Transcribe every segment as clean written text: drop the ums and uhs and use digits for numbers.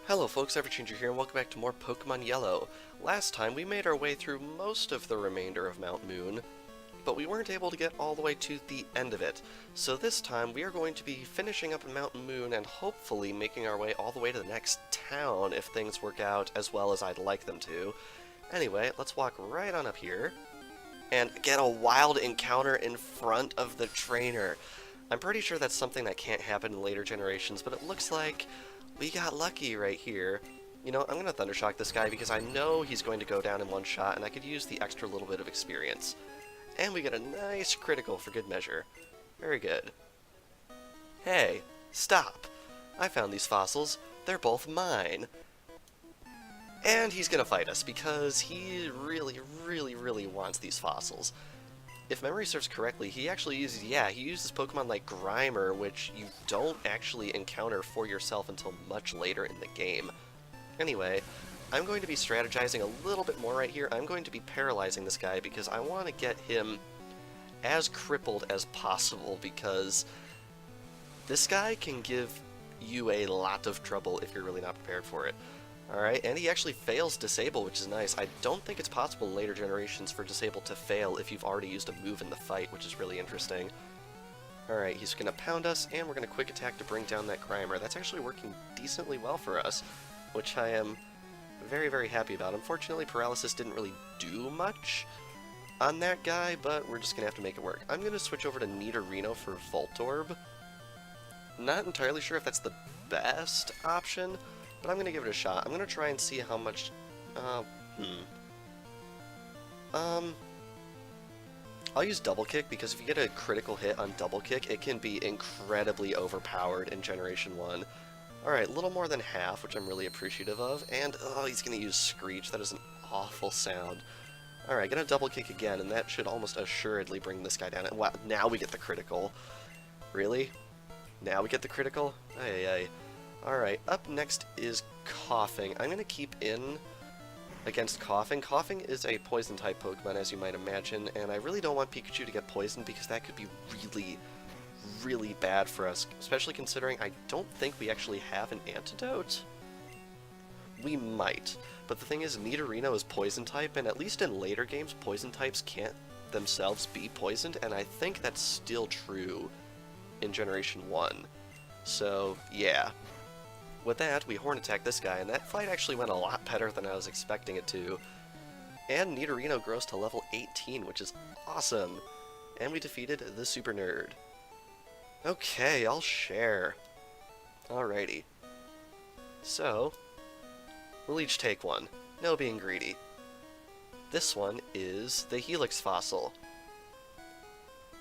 Hello folks, Everchanger here, and welcome back to more Pokemon Yellow. Last time we made our way through most of the remainder of Mount Moon, but we weren't able to get all the way to the end of it. So this time we are going to be finishing up in Mountain Moon and hopefully making our way all the way to the next town if things work out as well as I'd like them to. Anyway, let's walk right on up here and get a wild encounter in front of the trainer. I'm pretty sure that's something that can't happen in later generations, but it looks like we got lucky right here. You know, I'm going to Thundershock this guy because I know he's going to go down in one shot, and I could use the extra little bit of experience. And we get a nice critical for good measure. Very good. Hey, stop. I found these fossils. They're both mine. And he's going to fight us because he really wants these fossils. If memory serves correctly, he actually uses, he uses Pokemon like Grimer, which you don't actually encounter for yourself until much later in the game. Anyway, I'm going to be strategizing a little bit more right here. I'm going to be paralyzing this guy because I want to get him as crippled as possible, because this guy can give you a lot of trouble if you're really not prepared for it. Alright, and he actually fails Disable, which is nice. I don't think it's possible in later generations for Disable to fail if you've already used a move in the fight, which is really interesting. Alright, he's going to pound us, and we're going to Quick Attack to bring down that Grimer. That's actually working decently well for us, which I am very happy about. Unfortunately, Paralysis didn't really do much on that guy, but we're just going to have to make it work. I'm going to switch over to Nidorino for Voltorb. Not entirely sure if that's the best option, but I'm going to give it a shot. I'm going to try and see how much... I'll use Double Kick, because if you get a critical hit on Double Kick, it can be incredibly overpowered in Generation 1. Alright, a little more than half, which I'm really appreciative of, and, oh, he's going to use Screech. That is an awful sound. Alright, gonna Double Kick again, and that should almost assuredly bring this guy down. Wow, now we get the critical. Really? Now we get the critical? Ay. Alright, up next is Coughing. I'm going to keep in against Coughing. Coughing is a Poison-type Pokemon, as you might imagine, and I really don't want Pikachu to get poisoned because that could be really bad for us, especially considering I don't think we actually have an antidote. We might, but the thing is, Nidorino is Poison-type, and at least in later games, Poison-types can't themselves be poisoned, and I think that's still true in Generation 1. So, yeah. With that, we Horn Attack this guy, and that fight actually went a lot better than I was expecting it to. And Nidorino grows to level 18, which is awesome. And we defeated the Super Nerd. Okay, I'll share. Alrighty. So, we'll each take one. No being greedy. This one is the Helix Fossil.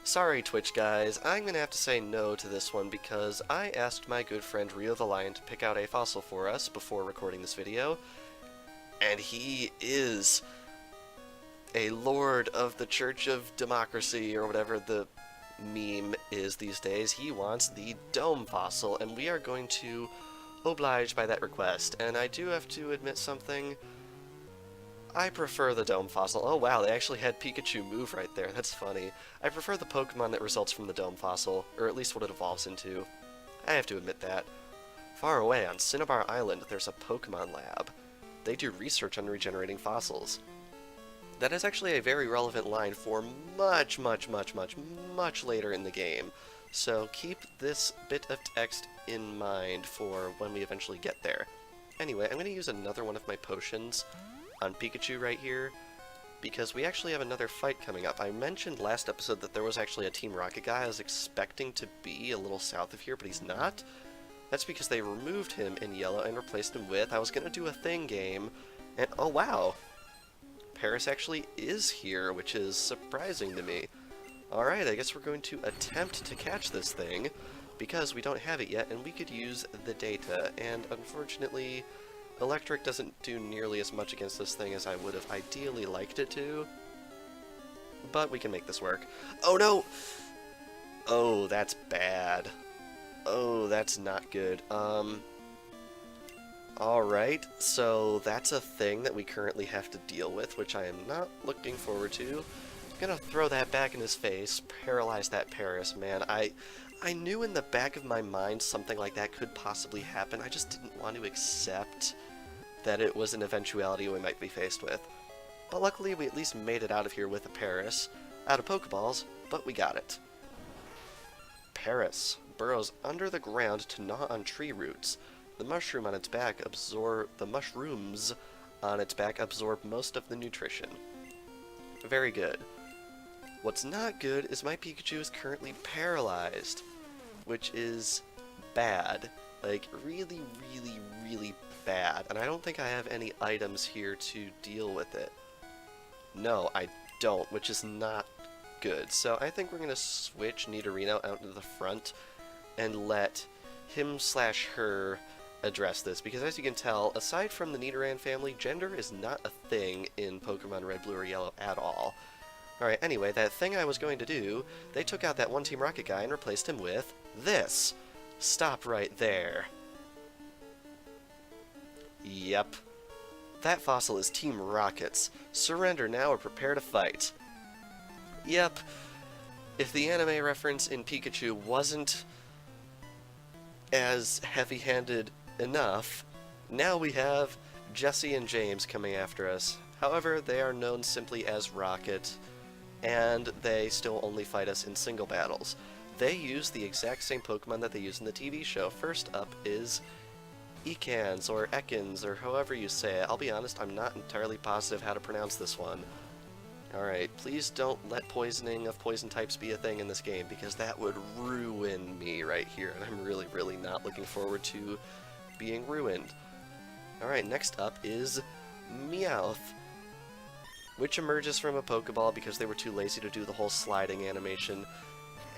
Sorry, Twitch guys, I'm gonna have to say no to this one because I asked my good friend Rio the Lion to pick out a fossil for us before recording this video, and he is a lord of the Church of Democracy, or whatever the meme is these days. He wants the Dome Fossil, and we are going to oblige by that request. And I do have to admit something. I prefer the Dome Fossil. Oh wow, they actually had Pikachu move right there. That's funny. I prefer the Pokemon that results from the Dome Fossil, or at least what it evolves into. I have to admit that. Far away on Cinnabar Island, there's a Pokemon lab. They do research on regenerating fossils. That is actually a very relevant line for much later in the game. So keep this bit of text in mind for when we eventually get there. Anyway, I'm going to use another one of my potions on Pikachu right here, because we actually have another fight coming up. I mentioned last episode that there was actually a Team Rocket guy I was expecting to be a little south of here, but he's not. That's because they removed him in yellow and replaced him with, I was going to do a thing game, and oh wow, Paris actually is here, which is surprising to me. Alright, I guess we're going to attempt to catch this thing, because we don't have it yet, and we could use the data, and unfortunately, Electric doesn't do nearly as much against this thing as I would have ideally liked it to, but we can make this work. Oh no! Oh, that's bad. Oh, that's not good. Alright, so that's a thing that we currently have to deal with, which I am not looking forward to. I'm gonna throw that back in his face, paralyze that Paris, man. I knew in the back of my mind something like that could possibly happen. I just didn't want to accept that it was an eventuality we might be faced with. But luckily, we at least made it out of here with a Paris. Out of Pokeballs, but we got it. Paris burrows under the ground to gnaw on tree roots. The mushrooms on its back absorb most of the nutrition. Very good. What's not good is my Pikachu is currently paralyzed, which is bad. Like, really, really, really bad. And I don't think I have any items here to deal with it. No, I don't, which is not good. So I think we're going to switch Nidorino out into the front and let him/her address this, because as you can tell, aside from the Nidoran family, gender is not a thing in Pokemon Red, Blue, or Yellow at all. Alright, anyway, that thing I was going to do, they took out that one Team Rocket guy and replaced him with this. Stop right there. Yep. That fossil is Team Rocket's. Surrender now or prepare to fight. Yep. If the anime reference in Pikachu wasn't as heavy-handed enough, now we have Jesse and James coming after us. However, they are known simply as Rocket, and they still only fight us in single battles. They use the exact same Pokemon that they use in the TV show. First up is Ekans, or Ekans, or however you say it. I'll be honest, I'm not entirely positive how to pronounce this one. Alright, please don't let poisoning of poison types be a thing in this game, because that would ruin me right here, and I'm really, really not looking forward to being ruined. Alright, next up is Meowth, which emerges from a Pokeball because they were too lazy to do the whole sliding animation.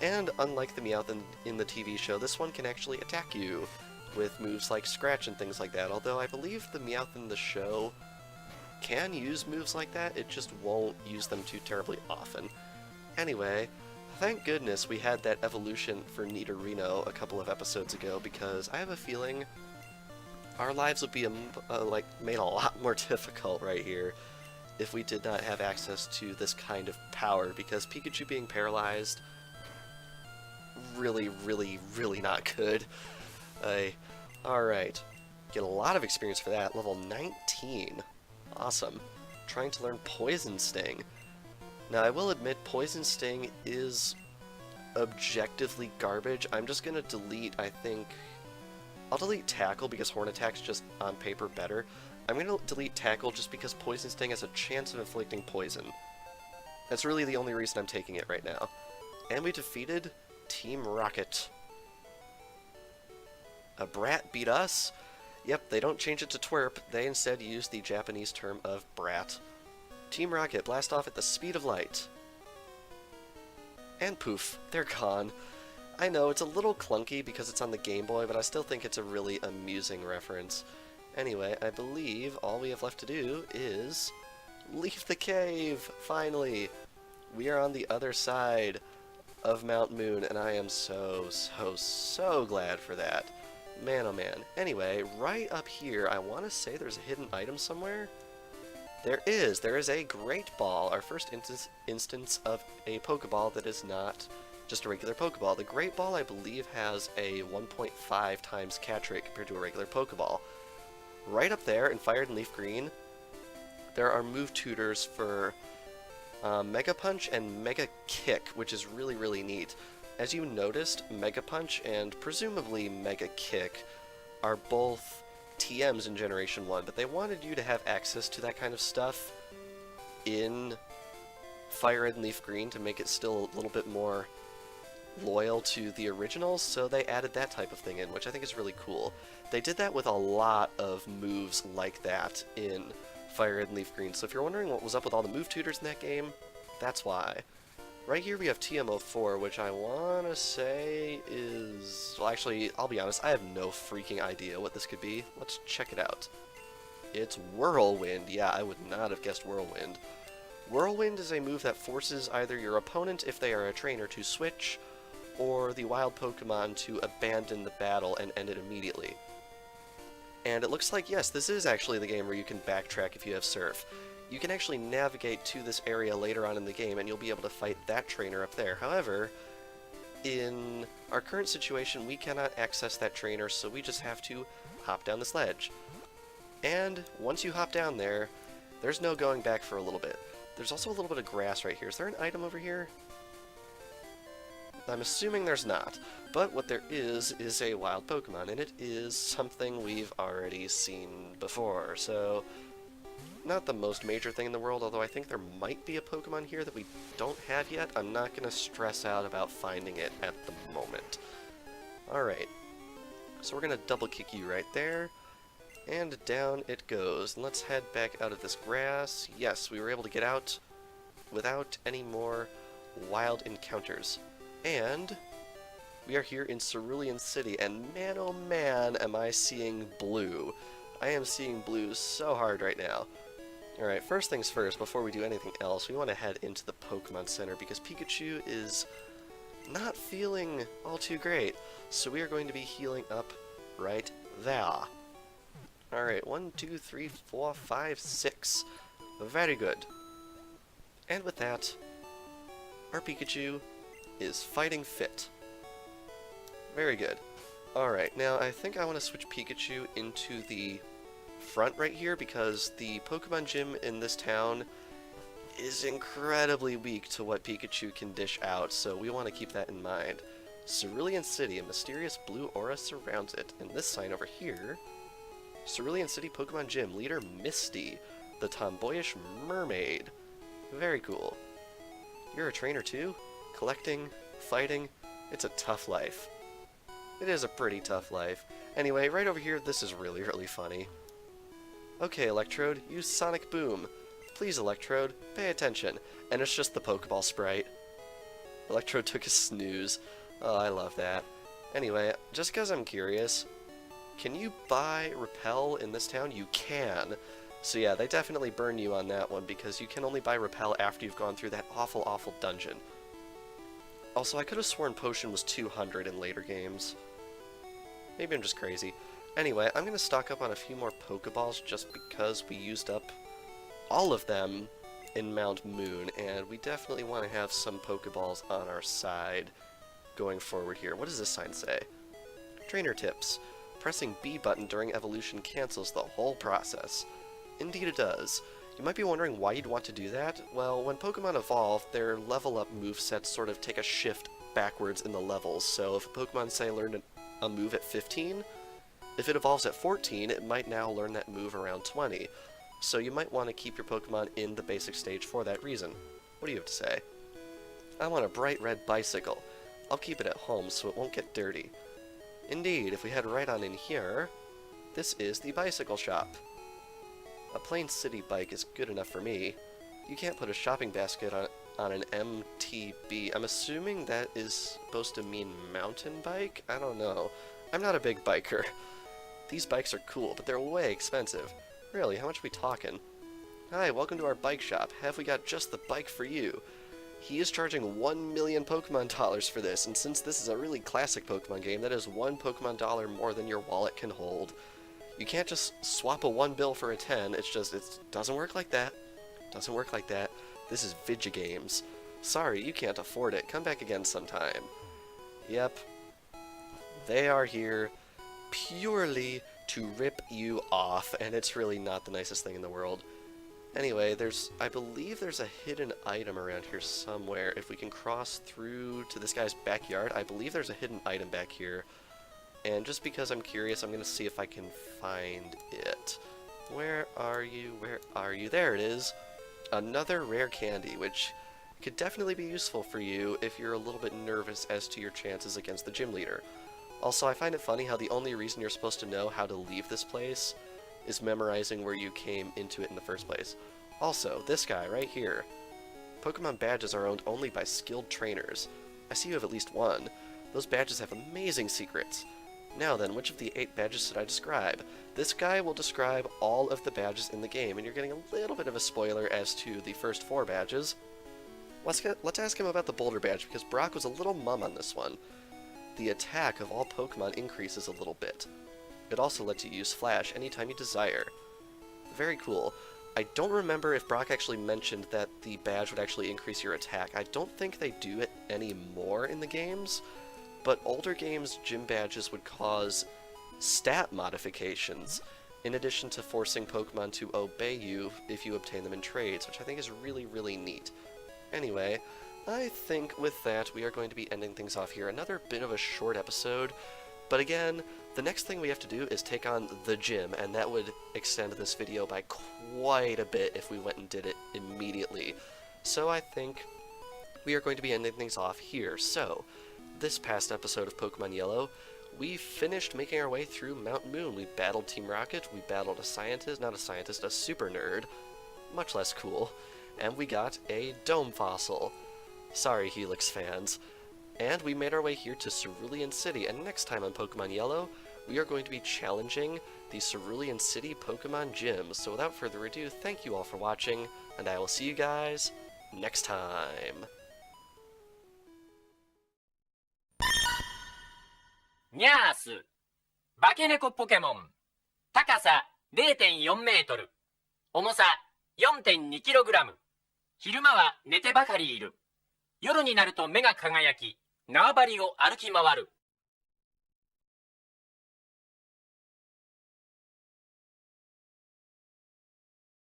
And unlike the Meowth in the TV show, this one can actually attack you with moves like Scratch and things like that, although I believe the Meowth in the show can use moves like that, it just won't use them too terribly often. Anyway, thank goodness we had that evolution for Nidorino a couple of episodes ago, because I have a feeling our lives would be made a lot more difficult right here if we did not have access to this kind of power, because Pikachu being paralyzed, really, really, really not good. Alright, get a lot of experience for that, level 19. Awesome. Trying to learn Poison Sting. Now, I will admit, Poison Sting is objectively garbage. I'm just gonna delete, I'll delete Tackle because Horn Attack's just on paper better. I'm gonna delete Tackle just because Poison Sting has a chance of inflicting poison. That's really the only reason I'm taking it right now. And we defeated Team Rocket. A brat beat us? Yep, they don't change it to twerp, they instead use the Japanese term of brat. Team Rocket blast off at the speed of light. And poof, they're gone. I know, it's a little clunky because it's on the Game Boy, but I still think it's a really amusing reference. Anyway, I believe all we have left to do is leave the cave, finally! We are on the other side of Mount Moon, and I am so, so, so glad for that. Man, oh man. Anyway, right up here, I want to say there's a hidden item somewhere. There is a Great Ball, our first instance of a Pokeball that is not just a regular Pokeball. The Great Ball, I believe, has a 1.5 times catch rate compared to a regular Pokeball. Right up there in Fire and Leaf Green, there are move tutors for Mega Punch and Mega Kick, which is really, really neat. As you noticed, Mega Punch and presumably Mega Kick are both TMs in Generation 1, but they wanted you to have access to that kind of stuff in Fire Red and Leaf Green to make it still a little bit more loyal to the originals, so they added that type of thing in, which I think is really cool. They did that with a lot of moves like that in Fire Red and Leaf Green, so if you're wondering what was up with all the move tutors in that game, that's why. Right here we have TM04, which I want to say is... Well, actually, I'll be honest, I have no freaking idea what this could be. Let's check it out. It's Whirlwind. Yeah, I would not have guessed Whirlwind. Whirlwind is a move that forces either your opponent, if they are a trainer, to switch, or the wild Pokemon to abandon the battle and end it immediately. And it looks like, yes, this is actually the game where you can backtrack if you have Surf. You can actually navigate to this area later on in the game, and you'll be able to fight that trainer up there. However, in our current situation, we cannot access that trainer, so we just have to hop down this ledge. And once you hop down there, there's no going back for a little bit. There's also a little bit of grass right here. Is there an item over here? I'm assuming there's not, but what there is a wild Pokemon, and it is something we've already seen before, so not the most major thing in the world, although I think there might be a Pokemon here that we don't have yet. I'm not going to stress out about finding it at the moment. Alright, so we're going to double kick you right there, and down it goes. And let's head back out of this grass. Yes, we were able to get out without any more wild encounters. And we are here in Cerulean City, and man oh man am I seeing blue. I am seeing blue so hard right now. Alright, first things first, before we do anything else, we want to head into the Pokemon Center because Pikachu is not feeling all too great. So we are going to be healing up right there. Alright, 1, 2, 3, 4, 5, 6. Very good. And with that, our Pikachu is fighting fit. Very good. Alright, now I think I want to switch Pikachu into the front right here because the Pokemon gym in this town is incredibly weak to what Pikachu can dish out, so we want to keep that in mind. Cerulean City, a mysterious blue aura surrounds it, and this sign over here, Cerulean City Pokemon Gym, leader Misty, the tomboyish mermaid. Very cool. You're a trainer too? Collecting, fighting, it's a tough life. It is a pretty tough life. Anyway, right over here, this is really, really funny. Okay, Electrode, use Sonic Boom. Please, Electrode, pay attention. And it's just the Pokeball sprite. Electrode took a snooze. Oh, I love that. Anyway, just because I'm curious, can you buy Repel in this town? You can. So yeah, they definitely burn you on that one because you can only buy Repel after you've gone through that awful, awful dungeon. Also, I could have sworn Potion was 200 in later games. Maybe I'm just crazy. Anyway, I'm going to stock up on a few more Pokeballs just because we used up all of them in Mount Moon, and we definitely want to have some Pokeballs on our side going forward here. What does this sign say? Trainer tips. Pressing B button during evolution cancels the whole process. Indeed it does. You might be wondering why you'd want to do that. Well, when Pokemon evolve, their level up movesets sort of take a shift backwards in the levels. So if a Pokemon, say, learned a move at 15, if it evolves at 14, it might now learn that move around 20. So you might want to keep your Pokemon in the basic stage for that reason. What do you have to say? I want a bright red bicycle. I'll keep it at home so it won't get dirty. Indeed, if we head right on in here, this is the bicycle shop. A plain city bike is good enough for me. You can't put a shopping basket on an MTB. I'm assuming that is supposed to mean mountain bike? I don't know. I'm not a big biker. These bikes are cool, but they're way expensive. Really, how much are we talking? Hi, welcome to our bike shop. Have we got just the bike for you? He is charging 1 million Pokemon dollars for this, and since this is a really classic Pokemon game, that is 1 Pokemon dollar more than your wallet can hold. You can't just swap a 1 bill for a 10, it doesn't work like that. Doesn't work like that. This is Vigigames. Sorry, you can't afford it. Come back again sometime. Yep. They are here purely to rip you off, and it's really not the nicest thing in the world. Anyway, I believe there's a hidden item around here somewhere. If we can cross through to this guy's backyard, I believe there's a hidden item back here. And just because I'm curious, I'm going to see if I can find it. Where are you? Where are you? There it is. Another rare candy, which could definitely be useful for you if you're a little bit nervous as to your chances against the gym leader. Also, I find it funny how the only reason you're supposed to know how to leave this place is memorizing where you came into it in the first place. Also, this guy right here. Pokemon badges are owned only by skilled trainers. I see you have at least one. Those badges have amazing secrets. Now then, which of the 8 badges should I describe? This guy will describe all of the badges in the game, and you're getting a little bit of a spoiler as to the first 4 badges. Let's ask him about the Boulder badge, because Brock was a little mum on this one. The attack of all Pokemon increases a little bit. It also lets you use Flash anytime you desire. Very cool. I don't remember if Brock actually mentioned that the badge would actually increase your attack. I don't think they do it anymore in the games, but older games' gym badges would cause stat modifications, in addition to forcing Pokemon to obey you if you obtain them in trades, which I think is really, really neat. Anyway, I think with that we are going to be ending things off here. Another bit of a short episode, but again, the next thing we have to do is take on the gym, and that would extend this video by quite a bit if we went and did it immediately. So I think we are going to be ending things off here. So, this past episode of Pokemon Yellow, we finished making our way through Mount Moon. We battled Team Rocket, we battled a scientist, not a scientist, a super nerd, much less cool, and we got a Dome Fossil. Sorry, Helix fans. And we made our way here to Cerulean City, and next time on Pokemon Yellow, we are going to be challenging the Cerulean City Pokemon Gym. So without further ado, thank you all for watching, and I will see you guys next time. ニャース化け猫ポケモン高さ 0.4 メートル重さ 4.2 キログラム昼間は寝てばかりいる夜になると目が輝き縄張りを歩き回る